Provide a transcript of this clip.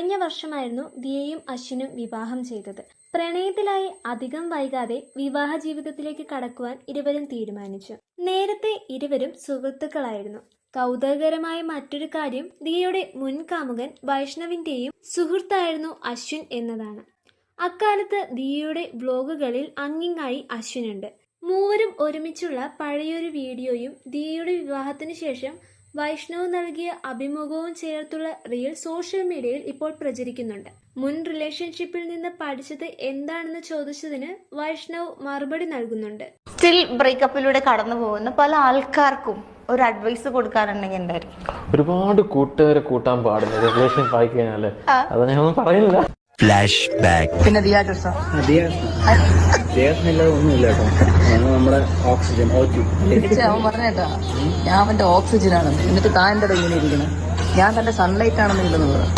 കഴിഞ്ഞ വർഷമായിരുന്നു ദിയയും അശ്വിനും വിവാഹം ചെയ്തത്. പ്രണയത്തിലായി അധികം വൈകാതെ വിവാഹ ജീവിതത്തിലേക്ക് കടക്കുവാൻ ഇരുവരും തീരുമാനിച്ചു. നേരത്തെ ഇരുവരും സുഹൃത്തുക്കളായിരുന്നു. കൗതുകകരമായ മറ്റൊരു കാര്യം ദിയയുടെ മുൻ കാമുകൻ വൈഷ്ണവിന്റെയും സുഹൃത്തായിരുന്നു അശ്വിൻ എന്നതാണ്. അക്കാലത്ത് ദിയയുടെ വ്ലോഗുകളിൽ അങ്ങിങ്ങായി അശ്വിനുണ്ട്. മൂവരും ഒരുമിച്ചുള്ള പഴയൊരു വീഡിയോയും ദിയയുടെ വിവാഹത്തിനു ശേഷം വൈഷ്ണവ് നൽകിയ അഭിമുഖവും ചേർത്തുള്ള റീൽ സോഷ്യൽ മീഡിയയിൽ ഇപ്പോൾ പ്രചരിക്കുന്നുണ്ട്. മുൻ റിലേഷൻഷിപ്പിൽ നിന്ന് പഠിച്ചത് എന്താണെന്ന് ചോദിച്ചതിന് വൈഷ്ണവ് മറുപടി നൽകുന്നുണ്ട്. സ്റ്റിൽ ബ്രേക്കപ്പിലൂടെ കടന്നു പോകുന്ന പല ആൾക്കാർക്കും ഒരു അഡ്വൈസ് കൊടുക്കാറുണ്ടെങ്കിൽ എന്തായിരിക്കും? ഒരുപാട് കൂട്ടുകാരെ കൂട്ടാൻ പാടില്ല റിലേഷൻഷിപ്പ് ആയി കഴിഞ്ഞാല്. അത് ഞാനൊന്നും പറയുന്നില്ല. Flash back. പിന്നെ ഒന്നുമില്ല കേട്ടോ. നമ്മുടെ ഓക്സിജൻ അവൻ പറഞ്ഞേട്ടാ, ഞാൻ അവന്റെ ഓക്സിജൻ ആണ്. എന്നിട്ട് താൻ എന്റെ ഇങ്ങനെ ഇരിക്കണം. ഞാൻ തന്റെ സൺലൈറ്റ് ആണെന്ന് ഇല്ലെന്ന് പറഞ്ഞു.